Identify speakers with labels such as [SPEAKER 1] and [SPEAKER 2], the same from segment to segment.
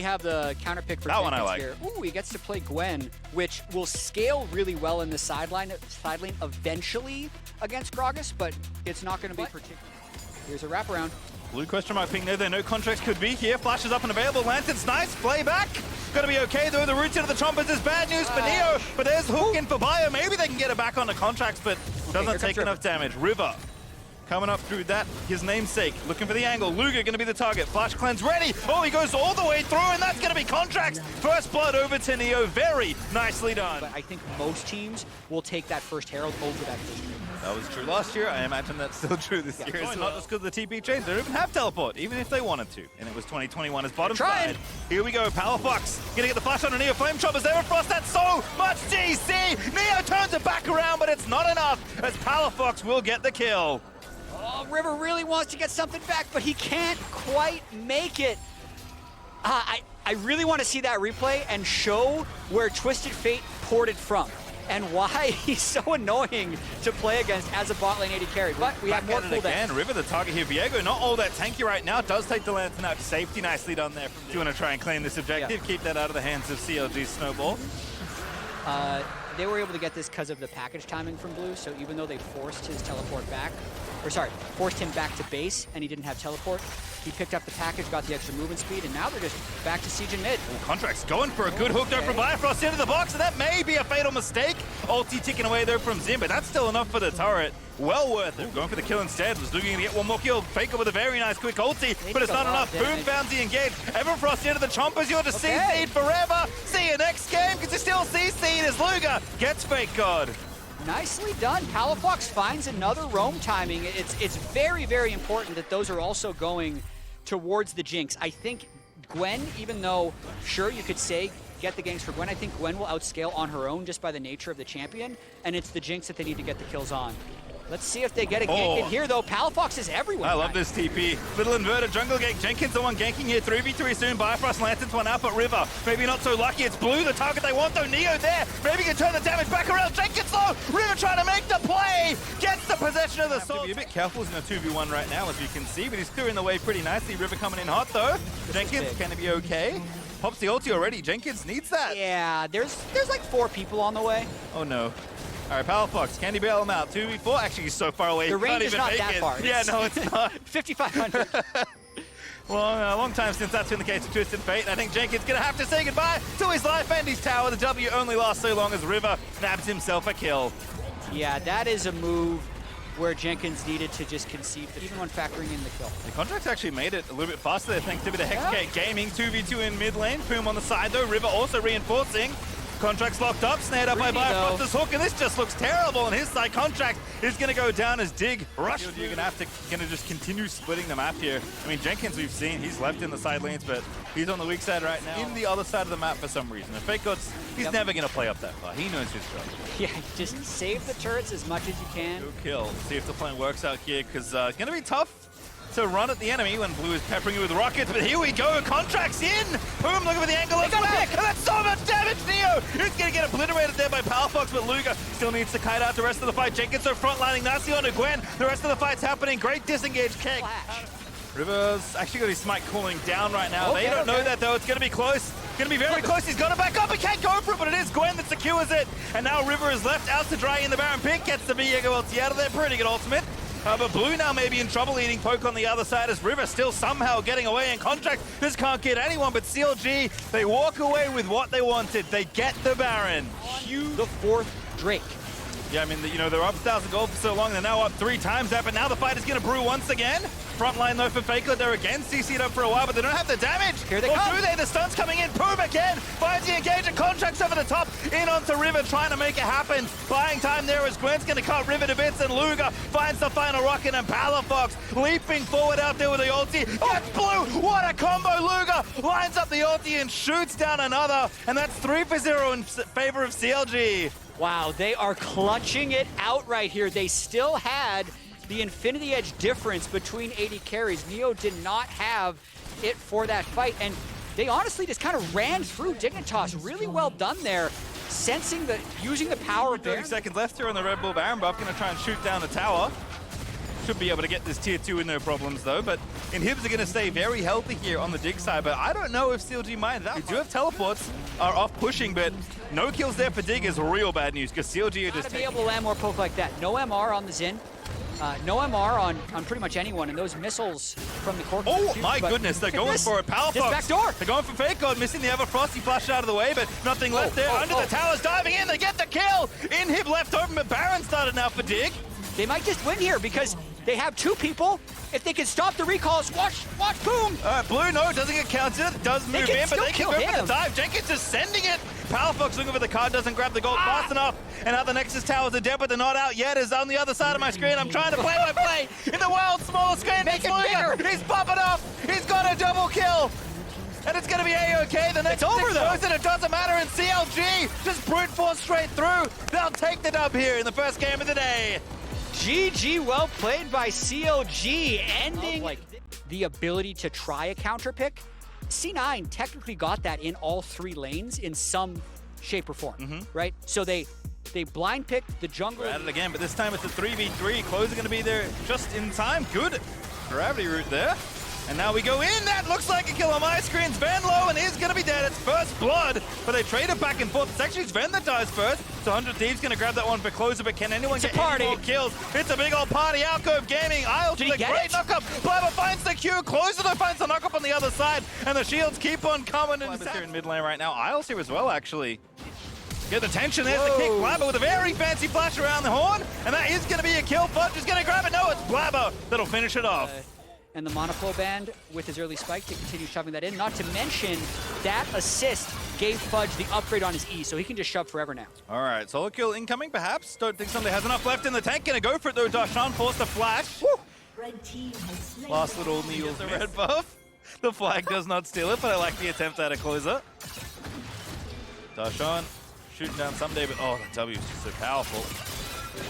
[SPEAKER 1] We have the counter pick for
[SPEAKER 2] that one I
[SPEAKER 1] Jenkins
[SPEAKER 2] like.
[SPEAKER 1] here. Ooh, he gets to play Gwen, which will scale really well in the sideline eventually against Gragas, but it's not going to be particular. Here's a wraparound.
[SPEAKER 2] Blue question mark ping there. No contracts could be here. Flashes up and available. Lantern's nice. Play back. Gonna be okay though. The route into the Chompers is bad news for Neo. But there's Hook in for Bio. Maybe they can get it back on the contracts, but doesn't take enough damage. River coming up through that. His namesake. Looking for the angle. Luger gonna be the target. Flash cleanse ready. Oh, he goes all the way through, and that's gonna be contracts. First blood over to Neo. Very nicely done.
[SPEAKER 1] But I think most teams will take that first Herald over that first Herald.
[SPEAKER 2] That was true last year. I imagine that's still true this year. It's not just because the TP changed. They don't even have teleport, even if they wanted to. And it was 2021 as bottom side. Here we go. Power Fox gonna get the flash on a Neo. Flame Choppers there. Frost. That's so much GC. Neo turns it back around, but it's not enough as Power Fox will get the kill.
[SPEAKER 1] Oh, River really wants to get something back, but he can't quite make it. I really want to see that replay and show where Twisted Fate ported from and why he's so annoying to play against as a bot lane AD carry. But we have more cooldown.
[SPEAKER 2] Again, River the target here. Viego not all that tanky right now. Does take the Lantern out to safety. Nicely done there. Do you want to try and claim this objective? Keep that out of the hands of CLG Snowball.
[SPEAKER 1] They were able to get this because of the package timing from Blue, so even though they forced his teleport back, or sorry, forced him back to base and he didn't have teleport, he picked up the package, got the extra movement speed, and now they're just back to siege in mid.
[SPEAKER 2] Ooh, Contract's going for a good hook though from Bifrost into the box, and that may be a fatal mistake. Ulti ticking away there from Zim, but that's still enough for the turret. Well worth it. Going for the kill instead. Was looking to get one more kill. Faker with a very nice quick ulti, but it's not enough. Boom found the engage. Everfrost into the Chompers. You're just CC'd forever. See you next game, because you're still CC'd as Luger gets Fake God.
[SPEAKER 1] Nicely done. Palafox finds another roam timing. It's very, very important that those are also going towards the Jinx. I think Gwen, even though, sure, you could say get the ganks for Gwen, I think Gwen will outscale on her own just by the nature of the champion, and it's the Jinx that they need to get the kills on. Let's see if they get a gank in here, though. Palafox is everywhere.
[SPEAKER 2] I love this TP. Little inverted jungle gank. Jenkins the one ganking here. 3v3 soon. Bifrost Lantern's one out, but River maybe not so lucky. It's Blue, the target they want, though. Neo there. Maybe can turn the damage back around. Jenkins low. River trying to make the play. Gets the possession of the sword. Be a bit careful in a 2v1 right now, as you can see, but he's clearing the way pretty nicely. River coming in hot, though. Jenkins, can it be okay? Pops the ulti already. Jenkins needs that.
[SPEAKER 1] Yeah, there's like 4 people on the way.
[SPEAKER 2] Oh, no. All right, Power Fox, can he bail him out? 2v4? Actually, he's so far away.
[SPEAKER 1] The range is not that far.
[SPEAKER 2] Yeah, no, it's not.
[SPEAKER 1] 5,500.
[SPEAKER 2] Well, a long time since that's been the case of Twisted Fate. I think Jenkins going to have to say goodbye to his life and his tower. The W only lasts so long as River nabs himself a kill.
[SPEAKER 1] Yeah, that is a move where Jenkins needed to just concede, even when factoring in the kill.
[SPEAKER 2] The Contracts actually made it a little bit faster there, thanks to a bit of Hexgate Gaming. 2v2 in mid lane. Boom on the side, though. River also reinforcing. Contract's locked up, snared up by Bifrost's hook, and this just looks terrible on his side. Contract is going to go down as Dig rush. You're going to have to just continue splitting the map here. I mean, Jenkins, we've seen, he's left in the side lanes, but he's on the weak side right now. In the other side of the map for some reason. And Fake God's, he's never going to play up that far. He knows his job.
[SPEAKER 1] Yeah, just save the turrets as much as you can.
[SPEAKER 2] Go kill. See if the plan works out here, because it's going to be tough to run at the enemy when Blue is peppering you with rockets, but here we go, Contract's in! Boom, looking for the angle as well, and that's so much damage, Neo! He's gonna get obliterated there by Palafox, but Luger still needs to kite out the rest of the fight. Jenkins are frontlining nicely onto Gwen. The rest of the fight's happening. Great disengage kick. River's actually got his smite cooling down right now. They don't know that though, it's gonna be close. Gonna be very close, he's got it back up, he can't go for it, but it is Gwen that secures it. And now River is left out to dry in the Baron pick, gets the Viego ulti out of there, pretty good ultimate. But Blue now may be in trouble eating poke on the other side as River still somehow getting away in Contract. This can't get anyone, but CLG, they walk away with what they wanted. They get the Baron.
[SPEAKER 1] The 4th Drake.
[SPEAKER 2] Yeah, I mean, you know, they're up 1,000 gold for so long. They're now up 3 times that, but now the fight is going to brew once again. Frontline though for Faker, they're again CC'd up for a while, but they don't have the damage.
[SPEAKER 1] Here they come.
[SPEAKER 2] Do they? The stun's coming in. Boom again. Finds the engage and Contracts over the top. In onto River, trying to make it happen. Buying time there as Gwen's going to cut River to bits, and Luger finds the final rocket, and Palafox leaping forward out there with the ulti. Gets Blue. What a combo. Luger lines up the ulti and shoots down another, and that's 3-0 in favor of CLG.
[SPEAKER 1] Wow, they are clutching it out right here. They still had the Infinity Edge difference between AD carries. Neo did not have it for that fight, and they honestly just kind of ran through Dignitas. Really well done there. Sensing using the power of
[SPEAKER 2] 30 seconds left here on the Red Bull Baron buff. Gonna try and shoot down the tower. should be able to get this tier 2 with no problems though, but Inhibs are going to stay very healthy here on the dig side, but I don't know if CLG mind that. We do have teleports, are off pushing, but no kills there for dig is real bad news, because CLG are just
[SPEAKER 1] be able to land more poke like that. No MR on the Xin. No MR on pretty much anyone, and those missiles from the Cork.
[SPEAKER 2] Oh my goodness, they're going for it. Power
[SPEAKER 1] Just
[SPEAKER 2] Fox.
[SPEAKER 1] backdoor.
[SPEAKER 2] They're going for Fake God, missing the Everfrost. He flashed out of the way, but nothing left there. Under the towers, diving in, they get the kill. Inhib left open, but Baron started now for dig.
[SPEAKER 1] They might just win here because they have 2 people. If they can stop the recalls, watch, boom!
[SPEAKER 2] Blue, no, doesn't get counted. Does move in, but they can go for the dive. Jenkins is sending it. Power Fox looking for the card, doesn't grab the gold fast enough. And now the Nexus towers are dead, but they're not out yet. Is on the other side of my screen. I'm trying to play by play in the world's smallest screen.
[SPEAKER 1] Make it bigger.
[SPEAKER 2] He's popping off. He's got a double kill. And it's going to be A-OK. The next
[SPEAKER 1] over though.
[SPEAKER 2] And it doesn't matter. And CLG just brute force straight through. They'll take the dub here in the first game of the day.
[SPEAKER 1] GG, well played by CLG, ending like the ability to try a counter pick. C9 technically got that in all 3 lanes in some shape or form, right? So they blind picked the jungle.
[SPEAKER 2] We're at it again, but this time it's a 3v3. Close are going to be there just in time. Good gravity route there. And now we go in. That looks like a kill on my screen. Sven low and is going to be dead. It's first blood, but they trade it back and forth. It's actually Sven that dies first. So 100 Thieves going to grab that one for Closer, but can anyone get any more kills? It's a big old party. Alcove Gaming. Isles with a great knockup. Blabber finds the Q. Closer though finds the knockup on the other side. And the shields keep on coming. And here in mid lane right now. Isles here as well, actually. Get the tension, there's the kick. Blabber with a very fancy flash around the horn. And that is going to be a kill. Fudge is going to grab it. No, it's Blabber that'll finish it off.
[SPEAKER 1] And the Monoflow band with his early spike to continue shoving that in. Not to mention that assist gave Fudge the upgrade on his E, so he can just shove forever now.
[SPEAKER 2] All right, solo kill incoming perhaps. Don't think somebody has enough left in the tank. Gonna go for it though. Darshan forced the flash. Woo. Last little Neil's the red buff. The flag does not steal it, but I like the attempt at a closer. Darshan shooting down Someday, but oh, the W is just so powerful.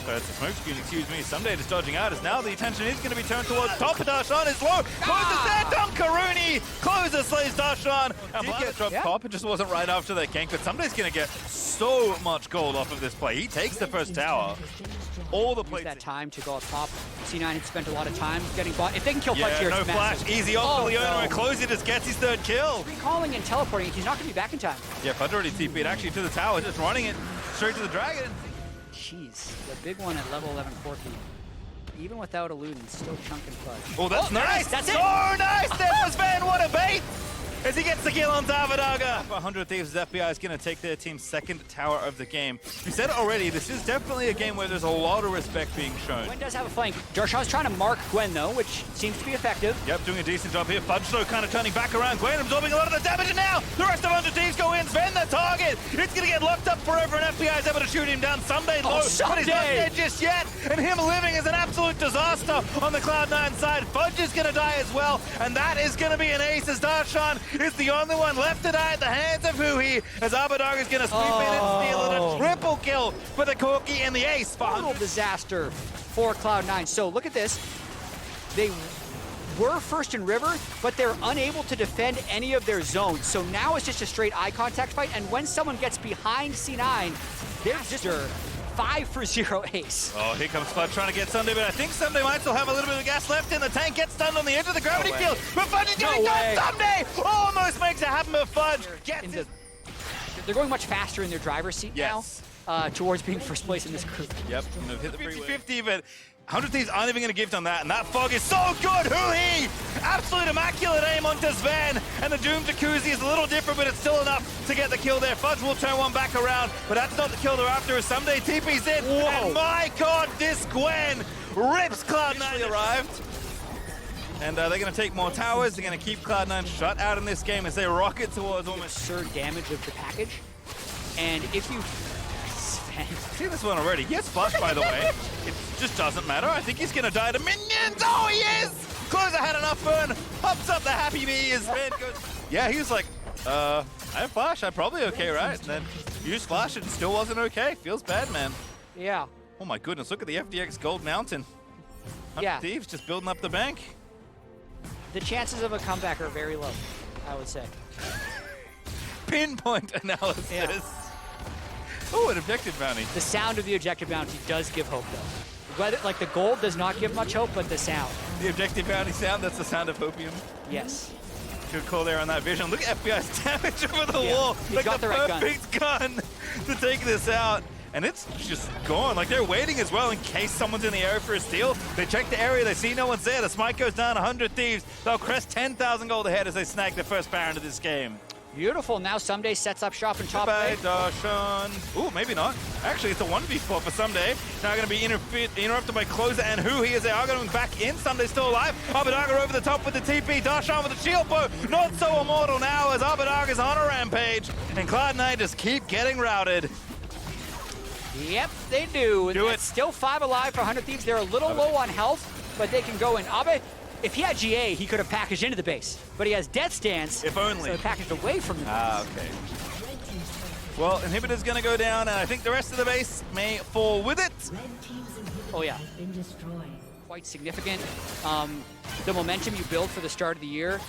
[SPEAKER 2] So it's a smoke screen, excuse me. Someday just dodging out as now the attention is going to be turned towards top. Darshan is low. Closer's there. Dunkaroonie. Closer slays Darshan. And did get dropped top. It just wasn't right after that gank, but Someday's going to get so much gold off of this play. He takes the first tower. All the plays.
[SPEAKER 1] That time to go up top. C9 had spent a lot of time getting bought. If they can kill Fudge here,
[SPEAKER 2] no
[SPEAKER 1] it's
[SPEAKER 2] flash.
[SPEAKER 1] massive.
[SPEAKER 2] Easy off for Leona, and Closer just gets his 3rd kill.
[SPEAKER 1] Recalling and teleporting. He's not going to be back in time.
[SPEAKER 2] Yeah, Fudge already TP'd actually to the tower, just running it straight to the dragon.
[SPEAKER 1] Jeez, the big one at level 11 Corky. Even without Eludin, still chunking Fudge.
[SPEAKER 2] Oh, that's nice!
[SPEAKER 1] That's
[SPEAKER 2] so nice! There was Van, what a bait! As he gets the kill on Davadaga. 100 Thieves' FBI is going to take their team's 2nd tower of the game. We said it already, this is definitely a game where there's a lot of respect being shown.
[SPEAKER 1] Gwen does have a flank. Darshan's trying to mark Gwen though, which seems to be effective.
[SPEAKER 2] Yep, doing a decent job here. Fudge though kind of turning back around. Gwen absorbing a lot of the damage, and now the rest of 100 Thieves go in. Sven the target. It's going to get locked up forever, and FBI is able to shoot him down. Someday low, but he's not dead just yet. And him living is an absolute disaster on the Cloud9 side. Fudge is going to die as well, and that is going to be an ace as Darshan is the only one left to die at the hands of Huhi, as Abadog is going to sweep in and steal it. A triple kill for the Corky and the ace.
[SPEAKER 1] Total disaster for Cloud9. So look at this. They were first in River, but they're unable to defend any of their zones. So now it's just a straight eye contact fight, and when someone gets behind C9, they're just 5-for-0 ace.
[SPEAKER 2] Oh, here comes Fudge trying to get Sunday, but I think Sunday might still have a little bit of gas left in the tank. Gets stunned on the edge of the gravity field, but Fudge is getting done. Sunday almost makes it happen, but Fudge gets it.
[SPEAKER 1] They're going much faster in their driver's seat now towards being first place in this group.
[SPEAKER 2] Yep, hit the 50-50, but 100 Thieves aren't even going to give on that, and that fog is so good. Huhi! Absolute immaculate aim onto Sven, and the Doom Jacuzzi is a little different, but it's still enough to get the kill there. Fudge will turn one back around, but that's not the kill they're after, as Someday TP's in. Whoa. And my God, this Gwen rips Cloud9. Arrived. And they're going to take more towers. They're going to keep Cloud9 shut out in this game as they rocket towards almost
[SPEAKER 1] absurd damage of the package. And if you
[SPEAKER 2] see this one already. He has flash, by the way. It just doesn't matter. I think he's going to die to minions. Oh, he is! Closer had enough burn. Hops up the happy bee. His head goes. Yeah, he was like, I have flash. I'm probably okay, right? And then used flash and still wasn't okay. Feels bad, man.
[SPEAKER 1] Yeah.
[SPEAKER 2] Oh, my goodness. Look at the FDX Gold Mountain. Thieves just building up the bank.
[SPEAKER 1] The chances of a comeback are very low, I would say.
[SPEAKER 2] Pinpoint analysis. Yeah. Oh, an objective bounty.
[SPEAKER 1] The sound of the objective bounty does give hope, though. whether like the gold does not give much hope, but the sound.
[SPEAKER 2] The objective bounty sound, that's the sound of Hopium.
[SPEAKER 1] Yes.
[SPEAKER 2] Good call there on that vision. Look at FBI's damage over the wall.
[SPEAKER 1] He's
[SPEAKER 2] Like
[SPEAKER 1] got
[SPEAKER 2] the
[SPEAKER 1] right
[SPEAKER 2] perfect gun to take this out. And it's just gone. Like they're waiting as well in case someone's in the area for a steal. They check the area, they see no one's there. The smite goes down, 100 Thieves. They'll crest 10,000 gold ahead as they snag their first Baron of this game.
[SPEAKER 1] Beautiful. Now Someday sets up shop in top
[SPEAKER 2] Bye,
[SPEAKER 1] lane.
[SPEAKER 2] Darshan. Ooh, maybe not. Actually, it's a 1v4 for Someday. Now going to be interrupted by Closer and Who. He is there. Argo going back in. Someday's still alive. Abadaga over the top with the TP. Darshan with the shield bow. Not so immortal now as Abadaga's on a rampage. And Cloud9 just keep getting routed.
[SPEAKER 1] Yep, they do.
[SPEAKER 2] Do it.
[SPEAKER 1] Still 5 alive for 100 Thieves. They're a little low on health, but they can go in. Abe, if he had GA, he could have packaged into the base, but he has Death Stance.
[SPEAKER 2] If only.
[SPEAKER 1] So he packaged away from the base.
[SPEAKER 2] Ah, okay. Well, Inhibitor's going to go down, and I think the rest of the base may fall with it.
[SPEAKER 1] Oh, yeah. Quite significant. The momentum you build for the start of the year.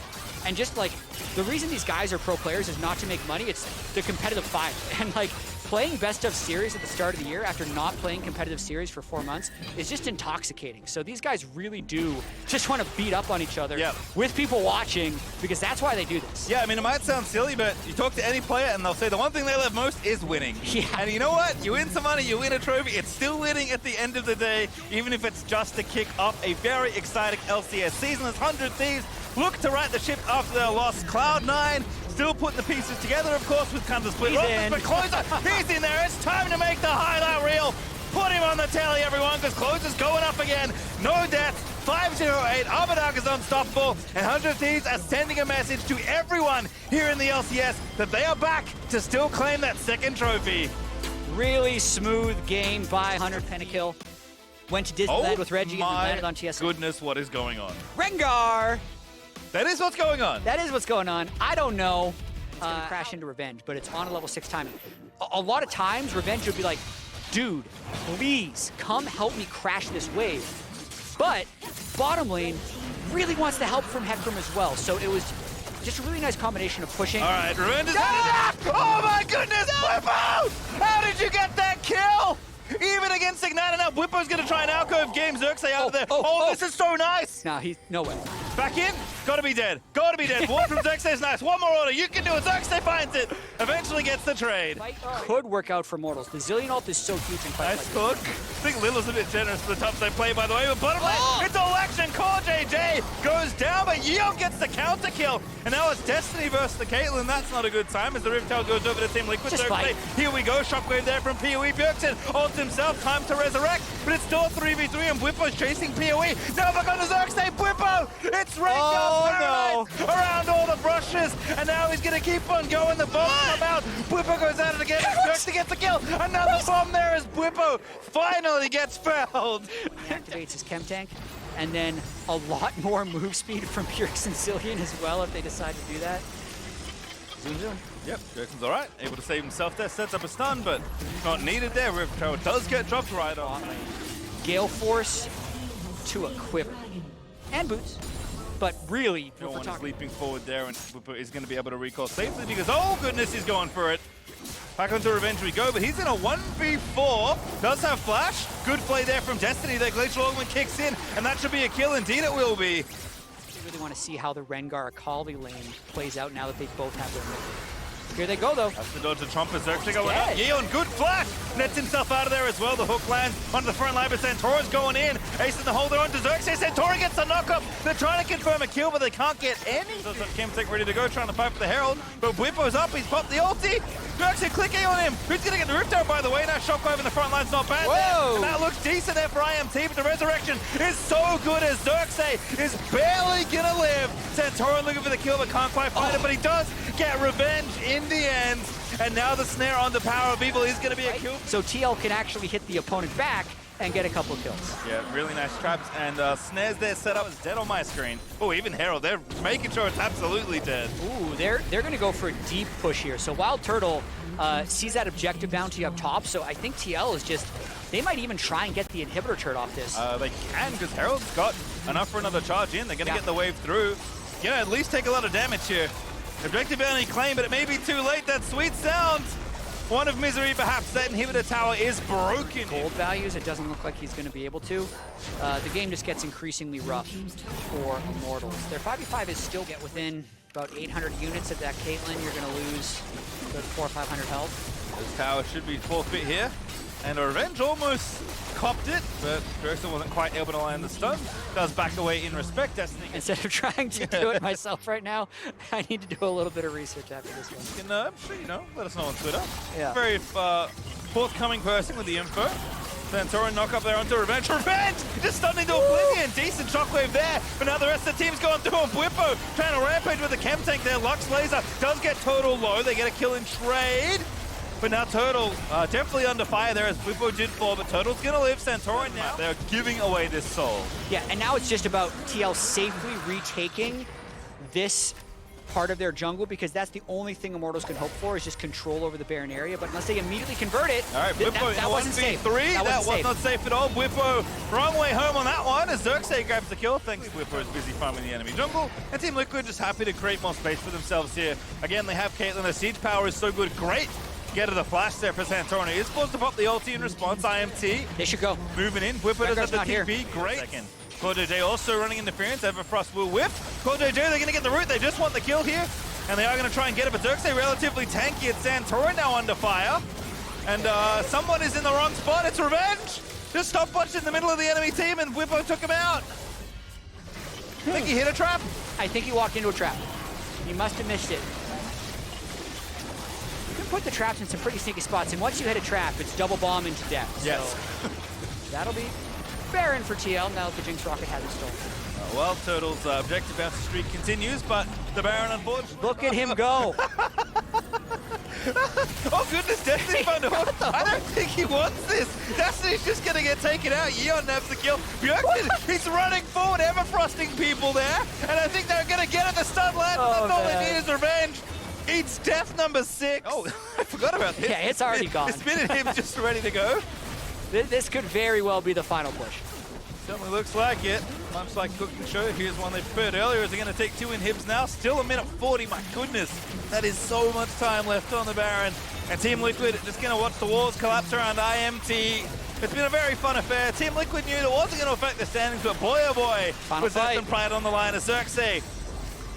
[SPEAKER 1] And just like, the reason these guys are pro players is not to make money, it's the competitive fight. And like, playing best of series at the start of the year after not playing competitive series for 4 months is just intoxicating. So these guys really do just want to beat up on each other with people watching, because that's why they do this.
[SPEAKER 2] Yeah, I mean, it might sound silly, but you talk to any player and they'll say the one thing they love most is winning.
[SPEAKER 1] Yeah.
[SPEAKER 2] And you know what? You win some money, you win a trophy, it's still winning at the end of the day, even if it's just to kick off a very exciting LCS season. As 100 Thieves look to right the ship after their loss. Cloud9 still putting the pieces together, of course, with kind of the split. But Closer, he's in there. It's time to make the highlight reel. Put him on the telly, everyone, because Closer's going up again. No death. 508. Abadaga's unstoppable. And 100 Thieves are sending a message to everyone here in the LCS that they are back to still claim that second trophy.
[SPEAKER 1] Really smooth game by 100 Pentakill. Went to Disneyland with Reggie and then landed on TSM.
[SPEAKER 2] Goodness, what is going on?
[SPEAKER 1] Rengar!
[SPEAKER 2] That is what's going on.
[SPEAKER 1] That is what's going on. I don't know. It's gonna crash into Revenge, but it's on a level 6 timing. A lot of times, Revenge would be like, dude, please come help me crash this wave. But bottom lane really wants the help from Hecarim as well. So it was just a really nice combination of pushing.
[SPEAKER 2] All right, Revenge is headed in. Oh my goodness, Bwippo! How did you get that kill? Even against Ignite, now Bwippo's gonna try and alcove game Xerxes out of there. Oh, this is so nice!
[SPEAKER 1] Nah, no way.
[SPEAKER 2] Back in, gotta be dead. Gotta be dead. One from Xerxes is nice. One more order, you can do it. Xerxes finds it. Eventually gets the trade.
[SPEAKER 1] Could work out for Mortals. The Zillion ult is so huge and
[SPEAKER 2] nice hook. I think Little's a bit generous for the top side play, by the way, but bottom lane, it's all action. Core JJ goes down, but Yeon gets the counter kill. And now it's Destiny versus the Caitlyn. That's not a good time as the Riptail goes over to Team Liquid. Here we go, shockwave there from PoE. Bjergsen ults himself, time to resurrect, but it's still 3v3 and Bwippo's chasing PoE. Now back on the Xerxes, Bwippo! It's Rengar around all the brushes, and now he's gonna keep on going. The bombs come out. Bwippo goes at it again. Xerxes gets the kill. Another bomb there as Bwippo finally gets felled.
[SPEAKER 1] Activates his chem tank, and then a lot more move speed from Pyrrhus and Zillion as well if they decide to do that. Zoom, zoom.
[SPEAKER 2] Yep, Bjergsen's all right. Able to save himself there. Sets up a stun, but not needed there. Riptail does get dropped right on.
[SPEAKER 1] Gale Force to equip. And boots. But really,
[SPEAKER 2] no one is leaping forward there, and Bwippo is going to be able to recall safely because, oh goodness, he's going for it. Back onto Revenge we go, but he's in a 1v4. Does have flash. Good play there from Destiny. That Glacial Augment kicks in, and that should be a kill. Indeed it will be.
[SPEAKER 1] I really want to see how the Rengar-Akali lane plays out now that they both have their mid. Here they go, though.
[SPEAKER 2] That's the dodge of Trumpet. Xerxes going out. Yeon, good flash. Nets himself out of there as well. The hook lands onto the front line, but Santora's going in. Ace in the holder onto Xerxes. Santora gets the knock-up. They're trying to confirm a kill, but they can't get any. So Chemtech ready to go, trying to fight for the Herald. But Bwippo's up. He's popped the ulti. Xerxes clicking on him. Who's going to get the Rift out, by the way? Now Shockwave in the front line's not bad there. And that looks decent there for IMT, but the resurrection is so good as Xerxes is barely going to live. Santora looking for the kill, but can't quite find it. But he does get revenge in the end. And now the snare on the power of evil is going to be a kill.
[SPEAKER 1] So TL can actually hit the opponent back and get a couple of kills.
[SPEAKER 2] Yeah, really nice traps. And snares there set up is dead on my screen. Oh, even Herald, they're making sure it's absolutely dead.
[SPEAKER 1] Ooh, they're going to go for a deep push here. So Wild Turtle sees that objective bounty up top. So I think TL is just, they might even try and get the inhibitor turret off this.
[SPEAKER 2] They can, because Herald's got enough for another charge in. They're going to get the wave through. Yeah, at least take a lot of damage here. Objective bounty claim, but it may be too late. That sweet sound. one of misery, perhaps. That inhibitor tower is broken.
[SPEAKER 1] Gold values, it doesn't look like he's going to be able to. The game just gets increasingly rough for Immortals. Their 5v5 is still get within about 800 units of that Caitlyn. You're going to lose about 400 or 500 health.
[SPEAKER 2] This tower should be forfeit here. And Revenge almost copped it, but Bergson wasn't quite able to land the stun. Does back away in respect. Destiny.
[SPEAKER 1] Instead of trying to do it myself right now, I need to do a little bit of research after this one.
[SPEAKER 2] You can, sure, you know, let us know on Twitter.
[SPEAKER 1] Yeah.
[SPEAKER 2] Very forthcoming person with the info. Santorin knock up there onto Revenge. Revenge! Just stunned into Oblivion. Decent shockwave there. But now the rest of the team's going through on Bwipo. Trying to rampage with the chem tank there. Lux Laser does get Total low. They get a kill in trade. But now Turtle definitely under fire there as Bwipo did fall, but Turtle's gonna live. Santorin now. They're giving away this soul.
[SPEAKER 1] Yeah, and now it's just about TL safely retaking this part of their jungle, because that's the only thing Immortals can hope for, is just control over the Baron area. But unless they immediately convert it,
[SPEAKER 2] all right, Bwipo
[SPEAKER 1] that wasn't safe.
[SPEAKER 2] That was not safe at all. Bwipo wrong way home on that one as Xerxes grabs the kill. Thanks, Bwipo is busy farming the enemy jungle. And Team Liquid just happy to create more space for themselves here. Again, they have Caitlyn. Their siege power is so good. Great. Get to the flash there for Santorin. He is supposed to pop the ulti in response. IMT.
[SPEAKER 1] They should go.
[SPEAKER 2] Moving in. Bwipo does have the TP. Great. Second. KazaLoLLCShighlights also running interference. Everfrost will whip. KazaLoLLCShighlights, they're going to get the root. They just want the kill here. And they are going to try and get it. But Xerxes relatively tanky. It's Santorin now under fire. And someone is in the wrong spot. It's Revenge. Just stopwatched in the middle of the enemy team and Bwipo took him out. I think he hit a trap.
[SPEAKER 1] I think he walked into a trap. He must have missed it. Put the traps in some pretty sneaky spots, and once you hit a trap, it's double bomb into death.
[SPEAKER 2] Yes.
[SPEAKER 1] So that'll be Baron for TL now that the Jinx rocket has it stolen.
[SPEAKER 2] Well, Turtle's objective bounce streak continues, but the Baron, unfortunately...
[SPEAKER 1] Look at him go!
[SPEAKER 2] Oh goodness, Destiny found a hook. I don't think he wants this. Destiny's just going to get taken out. Yeon nabs the kill. Bjergsen, he's running forward, ever-frosting people there, and I think they're going to get at the stun land.
[SPEAKER 1] Oh,
[SPEAKER 2] that's all they need is Revenge. Eats death number 6. Oh, I forgot about this.
[SPEAKER 1] Yeah, it's already gone.
[SPEAKER 2] The spin at him just ready to go.
[SPEAKER 1] This could very well be the final push.
[SPEAKER 2] Certainly looks like it. Much like Cook and Show, here's one they prepared earlier. Is they going to take 2 inhibs now? Still a minute 40. My goodness, that is so much time left on the Baron. And Team Liquid just going to watch the walls collapse around IMT. It's been a very fun affair. Team Liquid knew it wasn't going to affect the standings, but boy oh boy, was there some pride on the line as Xerxes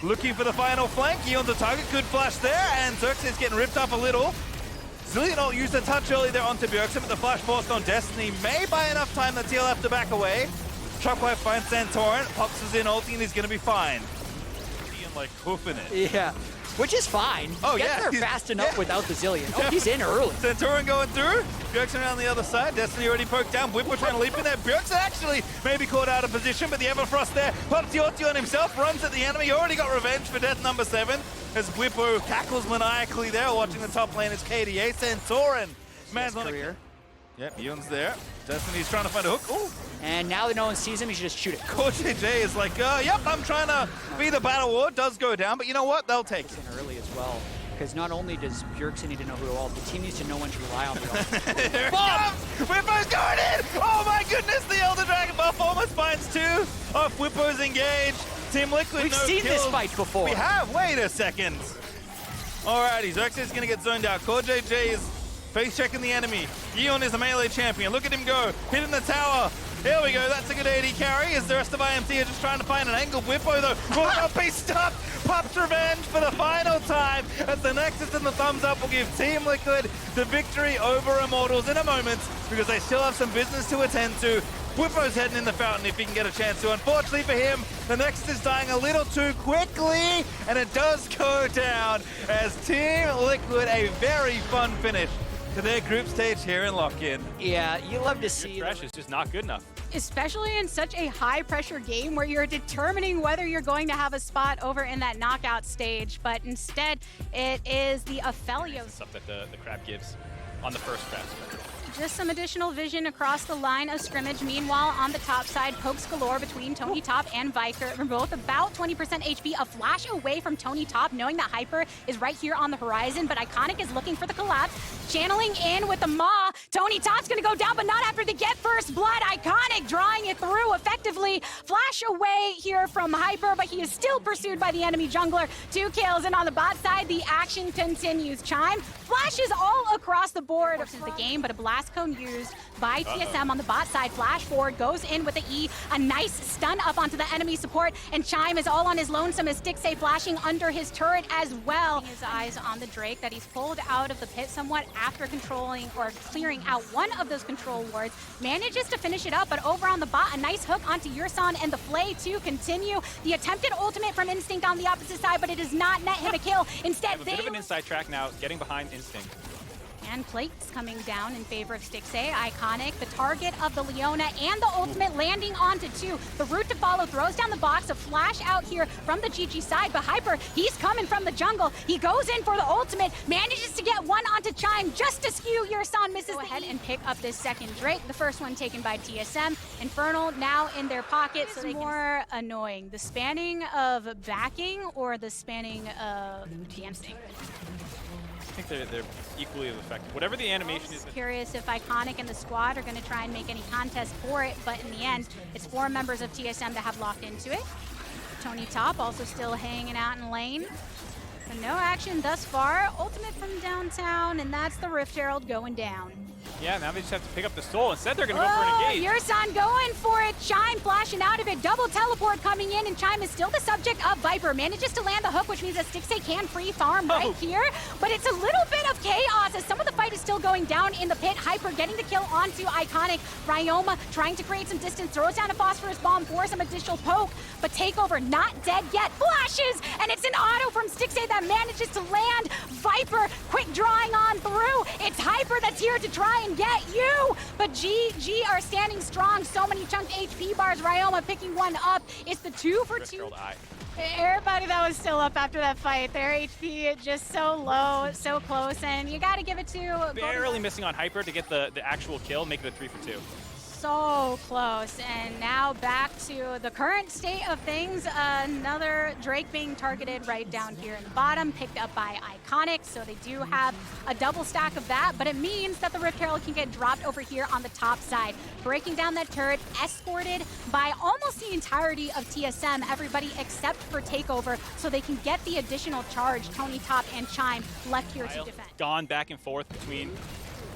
[SPEAKER 2] looking for the final flank. Yeon's a target, good flash there, and Xerxes is getting ripped up a little. Zilean used a touch early there onto Bjergsen, but the flash forced on Destiny may buy enough time that TL have to back away. Shockwave finds Santorin, pops us in ulti, and he's going to be fine. Ian like hoofing it.
[SPEAKER 1] Yeah, which is fine.
[SPEAKER 2] Oh,
[SPEAKER 1] Gets there fast enough without the Zilean. Oh, he's in early.
[SPEAKER 2] Santorin going through. Bjergsen around the other side. Destiny already poked down. Bwipo trying to leap in there. Bjergsen actually maybe caught out of position, but the Everfrost there pops the ulti on himself, runs at the enemy. Already got revenge for death number 7 as Bwipo cackles maniacally there, watching the top lane as KDA. Santorin. Man's on
[SPEAKER 1] career.
[SPEAKER 2] Yep, Eon's there. Destiny's trying to find a hook. Ooh.
[SPEAKER 1] And now that no one sees him, he should just shoot it.
[SPEAKER 2] KazaLoLLCShighlights is like, yep, I'm trying to be the battle ward. Does go down, but you know what? They'll take it.
[SPEAKER 1] In early as well. Because not only does Bjergsen need to know who to ult, the team needs to know when to rely on the ult.
[SPEAKER 2] Bomb! Bwipo's going in! Oh my goodness, the Elder Dragon buff almost finds 2 off Bwipo's engaged. Team Liquid,
[SPEAKER 1] We've seen this fight before.
[SPEAKER 2] We have. Wait a second. Alrighty, Xerxes is going to get zoned out. KazaLoLLCShighlights is face checking the enemy. Yeon is a melee champion. Look at him go. Hitting the tower. Here we go. That's a good AD carry as the rest of IMT are just trying to find an angle. Bwipo though will not be stopped. Pops revenge for the final time as the Nexus and the thumbs up will give Team Liquid the victory over Immortals in a moment because they still have some business to attend to. Bwipo's heading in the fountain if he can get a chance to. Unfortunately for him, the Nexus is dying a little too quickly, and it does go down as Team Liquid, a very fun finish to their group stage here in Lock-In.
[SPEAKER 1] Yeah, you love to see
[SPEAKER 3] Trash is just not good enough.
[SPEAKER 4] Especially in such a high-pressure game where you're determining whether you're going to have a spot over in that knockout stage, but instead it is the Aphelios.
[SPEAKER 3] Stuff that the crab gives on the first crab.
[SPEAKER 4] Just some additional vision across the line of scrimmage. Meanwhile, on the top side, pokes galore between Tony Top and Viker. They're both about 20% HP, a flash away from Tony Top, knowing that Hyper is right here on the horizon, but Iconic is looking for the collapse. Channeling in with the Maw. Tony Top's gonna go down, but not after they get first blood. Iconic drawing it through effectively. Flash away here from Hyper, but he is still pursued by the enemy jungler. 2 kills, and on the bot side, the action continues. Chime flashes all across the board of the game, but a blast cone used by TSM on the bot side. Flash forward, goes in with the E, a nice stun up onto the enemy support, and Chime is all on his lonesome as Stixxay flashing under his turret as well. His eyes on the Drake that he's pulled out of the pit somewhat after controlling or clearing out one of those control wards. Manages to finish it up, but over on the bot, a nice hook onto Yurson and the Flay to continue. The attempted ultimate from Instinct on the opposite side, but it does not net him a kill. Instead,
[SPEAKER 3] a bit of an inside track now, getting behind Instinct.
[SPEAKER 4] And plates coming down in favor of Stixxay. Iconic, the target of the Leona, and the ultimate landing onto 2. The route to follow throws down the box, a flash out here from the GG side, but Hyper, he's coming from the jungle. He goes in for the ultimate, manages to get one onto Chime just to skew. Yurson misses. Go ahead and pick up this second Drake, the first one taken by TSM. Infernal now in their pocket, so they more annoying. The spanning of backing or the spanning of the Instinct?
[SPEAKER 3] I think they're equally as effective. Whatever the animation is.
[SPEAKER 4] Curious if Iconic and the squad are going to try and make any contest for it, but in the end, it's 4 members of TSM that have locked into it. Tony Top also still hanging out in lane. But no action thus far. Ultimate from downtown, and that's the Rift Herald going down.
[SPEAKER 3] Yeah, now they just have to pick up the soul. Instead, they're going to go for an engage.
[SPEAKER 4] Yurson going for it. Chime flashing out of it. Double teleport coming in, and Chime is still the subject of Viper. Manages to land the hook, which means that Stixxay can free farm right here. But it's a little bit of chaos as some of the fight is still going down in the pit. Hyper getting the kill onto Iconic. Ryoma trying to create some distance. Throws down a phosphorus bomb for some additional poke. But Takeover not dead yet. Flashes, and it's an auto from Stixxay that manages to land. Viper quick drawing on through. It's Hyper that's here to try and get you, but GG are standing strong. So many chunked HP bars. Ryoma picking one up. It's the 2 for 2. Everybody that was still up after that fight, their HP just so low, so close, and you got to give it to
[SPEAKER 3] barely missing on Hyper to get the actual kill, make it a 3 for 2.
[SPEAKER 4] So close, and now back to the current state of things. Another Drake being targeted right down here in the bottom, picked up by Iconic, so they do have a double stack of that, but it means that the Rift Herald can get dropped over here on the top side. Breaking down that turret, escorted by almost the entirety of TSM, everybody except for Takeover, so they can get the additional charge. Tony Top and Chime left here to defend.
[SPEAKER 3] Gone back and forth between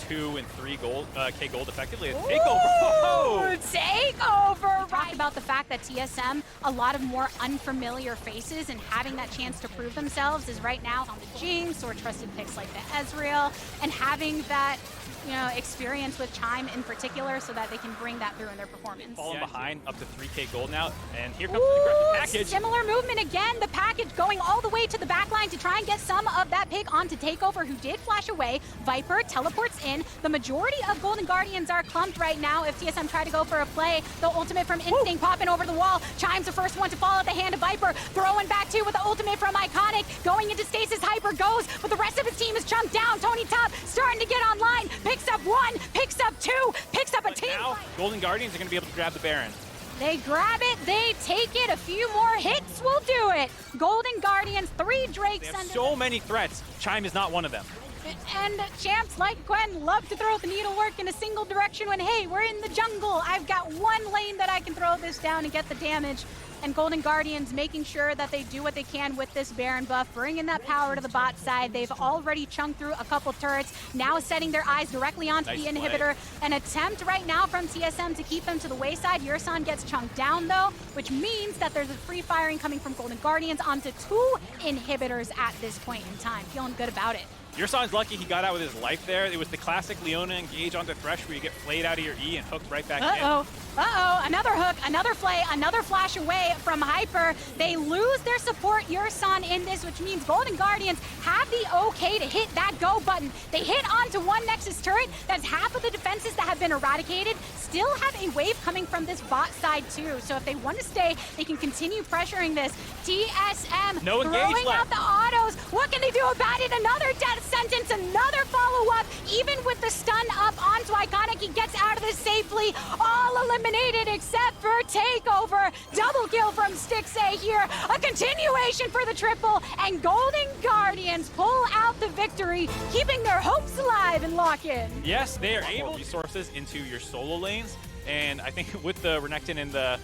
[SPEAKER 3] 2 and 3 gold, K gold effectively. Takeover!
[SPEAKER 4] Takeover! Talk about the fact that TSM, a lot of more unfamiliar faces, and having that chance to prove themselves is right now on the Jinx or trusted picks like the Ezreal, and having that, you know, experience with Chime in particular so that they can bring that through in their performance.
[SPEAKER 3] Falling behind, up to 3K gold now, and here comes the aggressive package.
[SPEAKER 4] Similar movement again, the package going all the way to the back line to try and get some of that pick onto Takeover, who did flash away. Viper teleports in. The majority of Golden Guardians are clumped right now. If TSM try to go for a play, the ultimate from Instinct popping over the wall. Chime's the first one to fall at the hand of Viper. Throwing back two with the ultimate from Iconic. Going into stasis, Hyper goes, but the rest of his team is chunked down. Tony Top starting to get online. Picks up one, picks up two, picks up a team.
[SPEAKER 3] Now, Golden Guardians are going to be able to grab the Baron.
[SPEAKER 4] They grab it, they take it, a few more hits will do it. Golden Guardians, 3 Drakes.
[SPEAKER 3] They have so many threats. Chime is not one of them.
[SPEAKER 4] And champs like Gwen love to throw the needlework in a single direction when, hey, we're in the jungle. I've got one lane that I can throw this down and get the damage. And Golden Guardians making sure that they do what they can with this Baron buff, bringing that power to the bot side. They've already chunked through a couple turrets, now setting their eyes directly onto the inhibitor. An attempt right now from TSM to keep them to the wayside. Yurson gets chunked down though, which means that there's a free firing coming from Golden Guardians onto 2 inhibitors at this point in time. Feeling good about it.
[SPEAKER 3] Yurson's lucky he got out with his life there. It was the classic Leona engage onto Thresh where you get flayed out of your E and hooked right back in.
[SPEAKER 4] Another hook, another flay, another flash away from Hyper. They lose their support Yurson in this, which means Golden Guardians have the okay to hit that go button. They hit onto one Nexus turret. That's half of the defenses that have been eradicated. Still have a wave coming from this bot side too. So if they want to stay, they can continue pressuring this. TSM
[SPEAKER 3] no
[SPEAKER 4] throwing
[SPEAKER 3] left.
[SPEAKER 4] out the autos. What can they do about it? Another death sentence, another follow-up. Even with the the stun up onto Iconic. He gets out of this safely. All eliminated except for Takeover. Double kill from Stixay here. A continuation for the triple. And Golden Guardians pull out the victory, keeping their hopes alive in lock-in.
[SPEAKER 3] Yes, they are able to resources into your solo lanes. And I think with the Renekton and the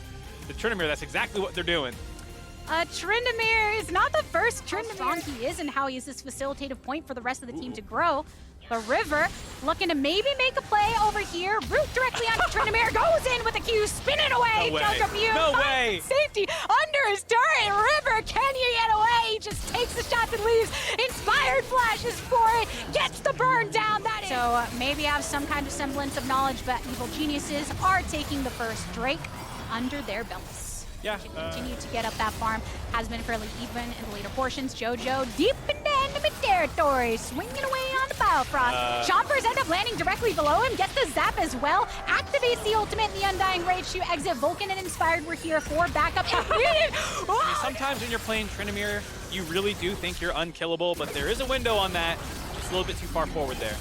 [SPEAKER 3] Tryndamere, that's exactly what they're doing.
[SPEAKER 4] Tryndamere is not the first Tryndamere he is and how he is this facilitative point for the rest of the team to grow. But River looking to maybe make a play over here. Root directly onto Tryndamere, goes in with a Q, spinning away.
[SPEAKER 3] No way.
[SPEAKER 4] Jojo
[SPEAKER 3] No way.
[SPEAKER 4] Safety under his turret. River, can you get away? He just takes the shots and leaves. Inspired flashes for it, gets the burn down. That is. So maybe have some kind of semblance of knowledge, but Evil Geniuses are taking the first Drake under their belts.
[SPEAKER 3] Yeah.
[SPEAKER 4] Continue to get up that farm. Has been fairly even in the later portions. Jojo deep into enemy territory, swinging away on the Biofrost. Chompers end up landing directly below him, gets the zap as well, activates the ultimate and the Undying Rage to exit. Vulcan and Inspired were here for backup.
[SPEAKER 3] Sometimes when you're playing Tryndamere, you really do think you're unkillable, but there is a window on that. Just a little bit too far forward there.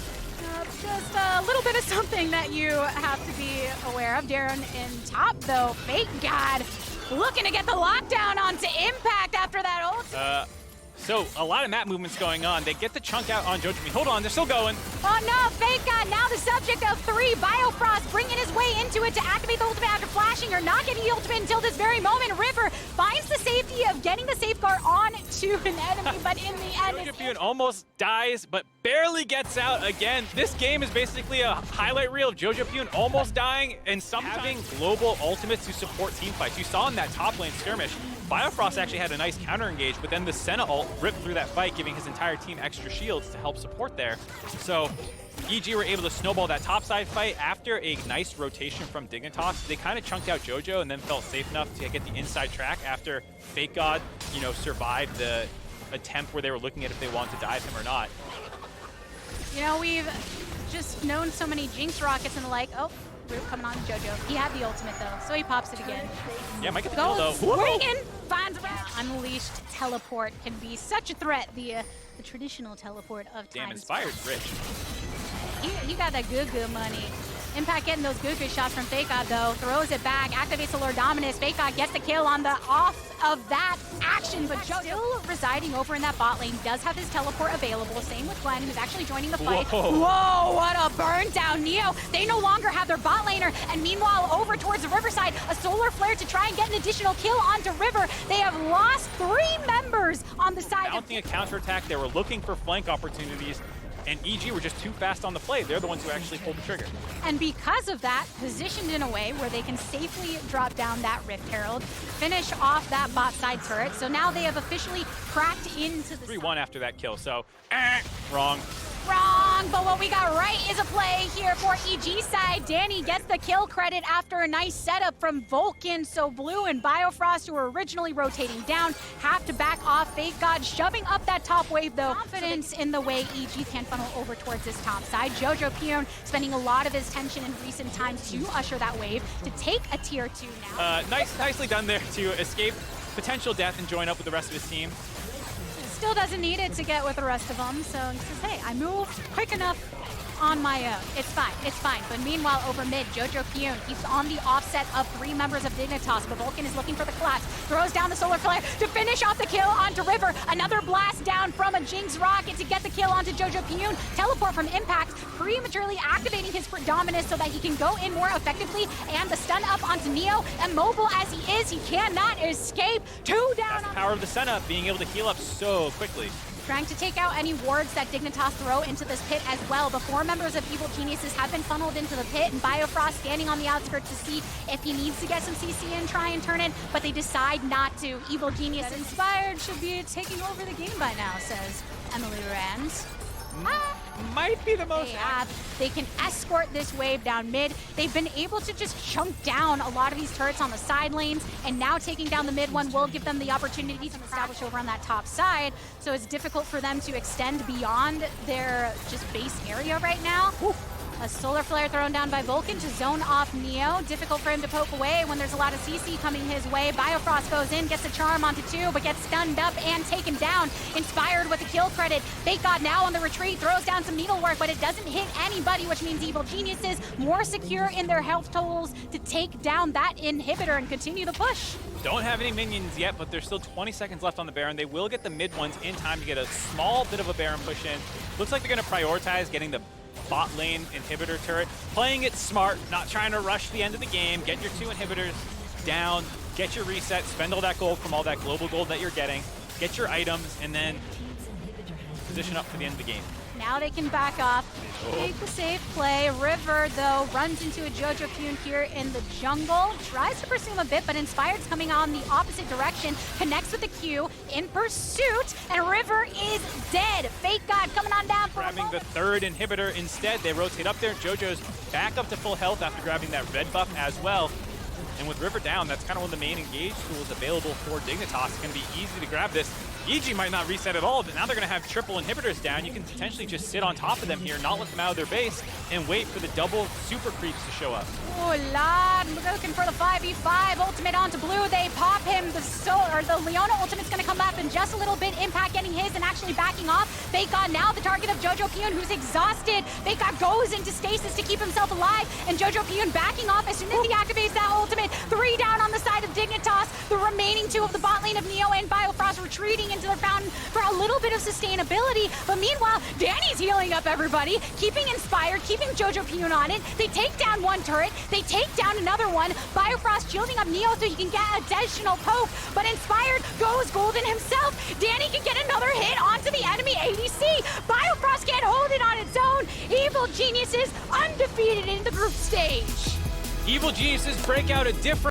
[SPEAKER 4] Just a little bit of something that you have to be aware of. Darren in top, though. Fake God looking to get the lockdown onto Impact after that ult.
[SPEAKER 3] So a lot of map movements going on. They get the chunk out on Jojo. Hold on, they're still going.
[SPEAKER 4] Oh no, Fake God now the subject of 3. Biofrost bringing his way into it to activate the ultimate after flashing or not getting the ultimate until this very moment. River finds the safety of getting the safeguard on to an enemy, but in the end,
[SPEAKER 3] Jojo almost dies, but barely gets out again. This game is basically a highlight reel of Jojo Pune almost dying and sometimes having global ultimates to support team fights. You saw in that top lane skirmish, Biofrost actually had a nice counter engage, but then the Senna ult ripped through that fight, giving his entire team extra shields to help support there. So EG were able to snowball that topside fight after a nice rotation from Dignitas. They kind of chunked out Jojo and then felt safe enough to get the inside track after Fake God, survived the attempt where they were looking at if they wanted to dive him or not.
[SPEAKER 4] We've just known so many Jinx rockets and the like. Oh, Root coming on Jojo. He had the ultimate though, so he pops it again.
[SPEAKER 3] Yeah, might get the kill though.
[SPEAKER 4] Swinging, finds around. Unleashed teleport can be such a threat. The traditional teleport of time.
[SPEAKER 3] Damn, Inspired's rich.
[SPEAKER 4] He got that good money. Impact getting those good shots from Fake God though. Throws it back, activates the Lord Dominus. Fake God gets the kill on the off of that action, but Jojo still residing over in that bot lane, does have his teleport available. Same with Glenn, who's actually joining the fight. Whoa, what a burn down. Neo, they no longer have their bot laner, and meanwhile over towards the Riverside, a solar flare to try and get an additional kill onto River. They have lost 3 members on the side.
[SPEAKER 3] Mounting a counterattack, they were looking for flank opportunities, and EG were just too fast on the play. They're the ones who actually pulled the trigger.
[SPEAKER 4] And because of that, positioned in a way where they can safely drop down that Rift Herald, finish off that bot side turret. So now they have officially cracked into the
[SPEAKER 3] 3-1 after that kill, so wrong.
[SPEAKER 4] Wrong, but what we got right is a play here for EG side. Danny gets the kill credit after a nice setup from Vulcan. So Blue and Biofrost, who were originally rotating down, have to back off. Fake God shoving up that top wave though. Confidence in the way EG can funnel over towards this top side. Jojo Pune spending a lot of his tension in recent times to usher that wave to take a tier 2 now.
[SPEAKER 3] Nicely done there to escape potential death and join up with the rest of his team.
[SPEAKER 4] Still doesn't need it to get with the rest of them, so he says, hey, I moved quick enough on my own. It's fine. But meanwhile, over mid, Jojo Pune keeps on the offset of 3 members of Dignitas, but Vulcan is looking for the collapse, throws down the solar flare to finish off the kill onto River. Another blast down from a Jinx rocket to get the kill onto Jojo Pune. Teleport from Impact, prematurely activating his Dominus so that he can go in more effectively, and the stun up onto Neo. Immobile as he is, he cannot escape. 2 down.
[SPEAKER 3] That's the power of the Senna, being able to heal up so quickly.
[SPEAKER 4] Trying to take out any wards that Dignitas throw into this pit as well. The 4 members of Evil Geniuses have been funneled into the pit, and Biofrost standing on the outskirts to see if he needs to get some CC and try and turn it, but they decide not to. Evil Genius Inspired should be taking over the game by now, says Emily Rand.
[SPEAKER 3] Might be the most.
[SPEAKER 4] They can escort this wave down mid. They've been able to just chunk down a lot of these turrets on the side lanes, and now taking down the mid one will give them the opportunity to establish over on that top side. So it's difficult for them to extend beyond their just base area right now. A solar flare thrown down by Vulcan to zone off Neo. Difficult for him to poke away when there's a lot of CC coming his way. Biofrost goes in, gets a charm onto 2, but gets stunned up and taken down. Inspired with a kill credit. Fake God now on the retreat, throws down some needlework, but it doesn't hit anybody, which means Evil Geniuses more secure in their health totals to take down that inhibitor and continue the push.
[SPEAKER 3] Don't have any minions yet, but there's still 20 seconds left on the Baron. They will get the mid ones in time to get a small bit of a Baron push in. Looks like they're going to prioritize getting the bot lane inhibitor turret, playing it smart, not trying to rush the end of the game, get your 2 inhibitors down, get your reset, spend all that gold from all that global gold that you're getting, get your items, and then position up for the end of the game.
[SPEAKER 4] Now they can back off, take the safe play. River, though, runs into a Jojo Pyun here in the jungle, tries to pursue him a bit, but Inspired's coming on the opposite direction, connects with the Q in pursuit, and River is dead. Fake God coming on down for
[SPEAKER 3] Grabbing the 3rd inhibitor instead. They rotate up there. Jojo's back up to full health after grabbing that red buff as well. And with River down, that's kind of one of the main engage tools available for Dignitas. It's going to be easy to grab this. EG might not reset at all, but now they're going to have triple inhibitors down. You can potentially just sit on top of them here, not let them out of their base, and wait for the double super creeps to show up.
[SPEAKER 4] Oh, Lad, looking for the 5v5. Ultimate onto Blue. They pop him. The Leona ultimate's going to come up in just a little bit. Impact getting his and actually backing off. Fake God now the target of Jojo Pyun, who's exhausted. Fake God goes into stasis to keep himself alive, and Jojo Pyun backing off as soon as he activates that ultimate. 3 down on the side of Dignitas. The remaining 2 of the bot lane of Neo and Biofrost retreating into their fountain for a little bit of sustainability. But meanwhile, Danny's healing up everybody, keeping Inspired, keeping Jojo Pyun on it. They take down 1 turret. They take down another one. Biofrost shielding up Neo so he can get additional poke, but Inspired goes golden himself. Danny can get another hit onto the enemy ADC. Biofrost can't hold it on its own. Evil Geniuses undefeated in the group stage.
[SPEAKER 3] Evil Geniuses break out a different